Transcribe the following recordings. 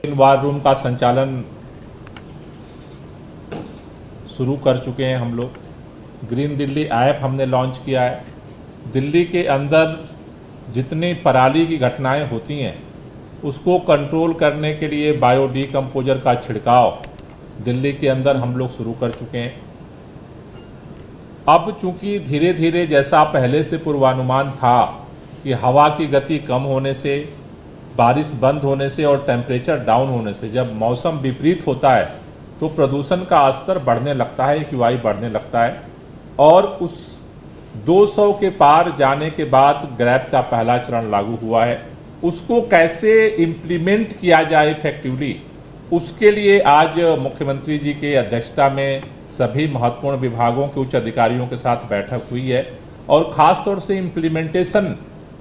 War room का संचालन शुरू कर चुके हैं हम लोग। ग्रीन दिल्ली ऐप हमने लॉन्च किया है। दिल्ली के अंदर जितनी पराली की घटनाएं होती हैं उसको कंट्रोल करने के लिए बायो डीकम्पोजर का छिड़काव दिल्ली के अंदर हम लोग शुरू कर चुके हैं। अब चूंकि धीरे धीरे जैसा पहले से पूर्वानुमान था कि हवा की गति कम होने से, बारिश बंद होने से और टेम्परेचर डाउन होने से जब मौसम विपरीत होता है तो प्रदूषण का स्तर बढ़ने लगता है, AQI बढ़ने लगता है। और उस 200 के पार जाने के बाद ग्रैब का पहला चरण लागू हुआ है। उसको कैसे इम्प्लीमेंट किया जाए इफेक्टिवली, उसके लिए आज मुख्यमंत्री जी के अध्यक्षता में सभी महत्वपूर्ण विभागों के उच्च अधिकारियों के साथ बैठक हुई है और ख़ास तौर से इम्प्लीमेंटेशन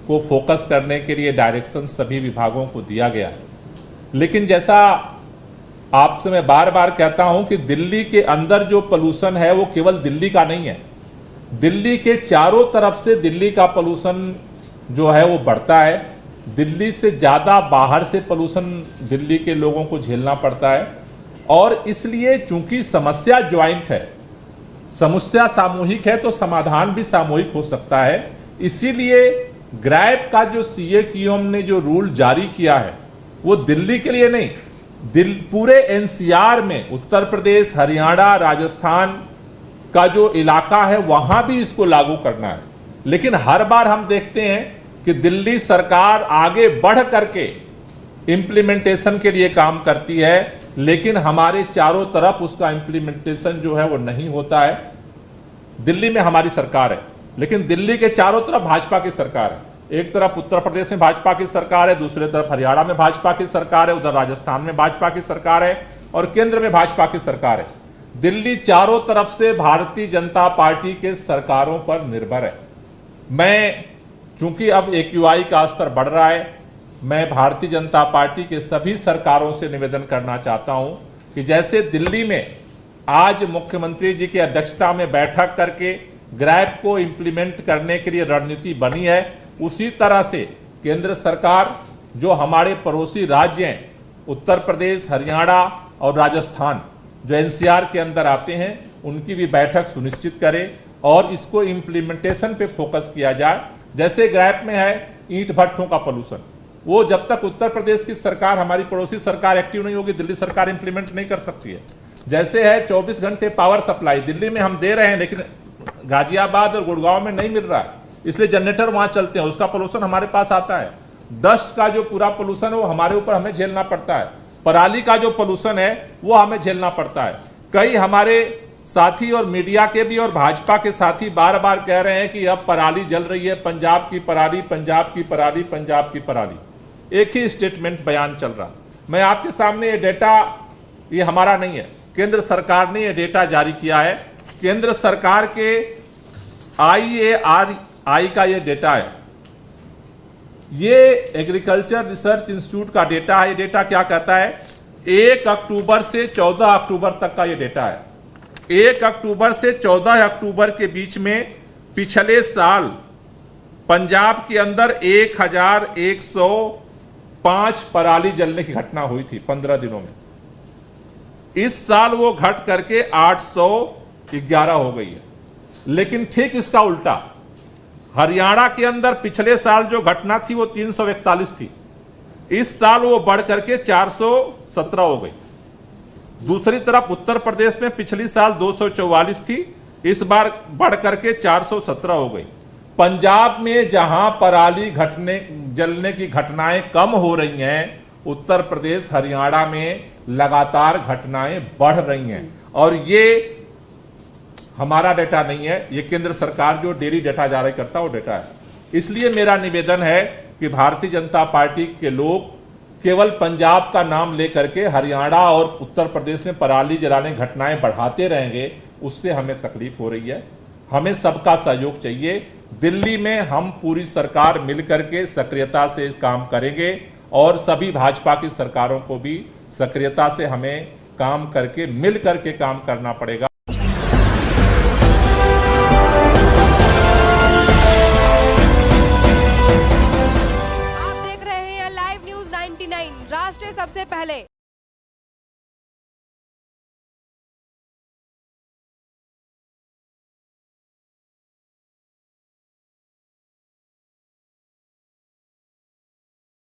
को फोकस करने के लिए डायरेक्शन सभी विभागों को दिया गया है। लेकिन जैसा आपसे मैं बार बार कहता हूं कि दिल्ली के अंदर जो पोल्यूशन है वो केवल दिल्ली का नहीं है। दिल्ली के चारों तरफ से दिल्ली का पोल्यूशन जो है वो बढ़ता है। दिल्ली से ज़्यादा बाहर से पोल्यूशन दिल्ली के लोगों को झेलना पड़ता है। और इसलिए चूंकि समस्या ज्वाइंट है, समस्या सामूहिक है, तो समाधान भी सामूहिक हो सकता है। इसीलिए ग्रैब का जो CA ने जो रूल जारी किया है वो दिल्ली के लिए नहीं, पूरे NCR में उत्तर प्रदेश, हरियाणा, राजस्थान का जो इलाका है वहां भी इसको लागू करना है। लेकिन हर बार हम देखते हैं कि दिल्ली सरकार आगे बढ़ करके इंप्लीमेंटेशन के लिए काम करती है, लेकिन हमारे चारों तरफ उसका इंप्लीमेंटेशन जो है वो नहीं होता है। दिल्ली में हमारी सरकार है, लेकिन दिल्ली के चारों तरफ भाजपा की सरकार है। एक तरफ उत्तर प्रदेश में भाजपा की सरकार है, दूसरी तरफ हरियाणा में भाजपा की सरकार है, उधर राजस्थान में भाजपा की सरकार है और केंद्र में भाजपा की सरकार है। दिल्ली चारों तरफ से भारतीय जनता पार्टी के सरकारों पर निर्भर है। मैं चूंकि अब AQI का स्तर बढ़ रहा है, मैं भारतीय जनता पार्टी के सभी सरकारों से निवेदन करना चाहता हूं कि जैसे दिल्ली में आज मुख्यमंत्री जी की अध्यक्षता में बैठक करके ग्रैब को इंप्लीमेंट करने के लिए रणनीति बनी है, उसी तरह से केंद्र सरकार जो हमारे पड़ोसी राज्य हैं उत्तर प्रदेश, हरियाणा और राजस्थान जो NCR के अंदर आते हैं उनकी भी बैठक सुनिश्चित करे और इसको इम्प्लीमेंटेशन पे फोकस किया जाए। जैसे ग्रैब में है ईंट भट्ठों का पोल्यूशन, वो जब तक उत्तर प्रदेश की सरकार, हमारी पड़ोसी सरकार एक्टिव नहीं होगी, दिल्ली सरकार इंप्लीमेंट नहीं कर सकती है। जैसे है 24 घंटे पावर सप्लाई, दिल्ली में हम दे रहे हैं लेकिन गाजियाबाद और गुड़गांव में नहीं मिल रहा है, इसलिए जनरेटर वहां चलते हैं, उसका पोल्यूशन हमारे पास आता है। डस्ट का जो पूरा पोल्यूशन है वो हमारे ऊपर, हमें झेलना पड़ता है। पराली का जो पोल्यूशन है वो हमें झेलना पड़ता है। कई हमारे साथी और मीडिया के भी और भाजपा के साथी बार बार कह रहे हैं कि अब पराली जल रही है, पंजाब की पराली, पंजाब की पराली, पंजाब की पराली, एक ही स्टेटमेंट बयान चल रहा। मैं आपके सामने ये डेटा, ये हमारा नहीं है, केंद्र सरकार ने ये डेटा जारी किया है। केंद्र सरकार के IARI का ये डेटा है, ये एग्रीकल्चर रिसर्च इंस्टीट्यूट का डेटा है। ये डेटा क्या कहता है? 1 अक्टूबर से 14 अक्टूबर तक का ये डेटा है। 1 अक्टूबर से 14 अक्टूबर के बीच में पिछले साल पंजाब के अंदर 1105 पराली जलने की घटना हुई थी 15 दिनों में। इस साल वो घट करके 811 हो गई है। लेकिन ठीक इसका उल्टा, हरियाणा के अंदर पिछले साल जो घटना थी वो 341 थी, इस साल वो बढ़ करके 417 हो गई। दूसरी तरफ उत्तर प्रदेश में पिछली साल 244 थी, इस बार बढ़ करके 417 हो गई। पंजाब में जहां पराली जलने की घटनाएं कम हो रही हैं, उत्तर प्रदेश, हरियाणा में लगातार घटनाएं बढ़ रही हैं। और ये हमारा डेटा नहीं है, ये केंद्र सरकार जो डेली डेटा जारी करता है वो डेटा है। इसलिए मेरा निवेदन है कि भारतीय जनता पार्टी के लोग केवल पंजाब का नाम लेकर के हरियाणा और उत्तर प्रदेश में पराली जलाने घटनाएं बढ़ाते रहेंगे, उससे हमें तकलीफ हो रही है। हमें सबका सहयोग चाहिए। दिल्ली में हम पूरी सरकार मिलकर के सक्रियता से काम करेंगे और सभी भाजपा की सरकारों को भी सक्रियता से हमें काम करके मिल करके काम करना पड़ेगा। आप देख रहे हैं लाइव न्यूज 99, राष्ट्र सबसे पहले। भले।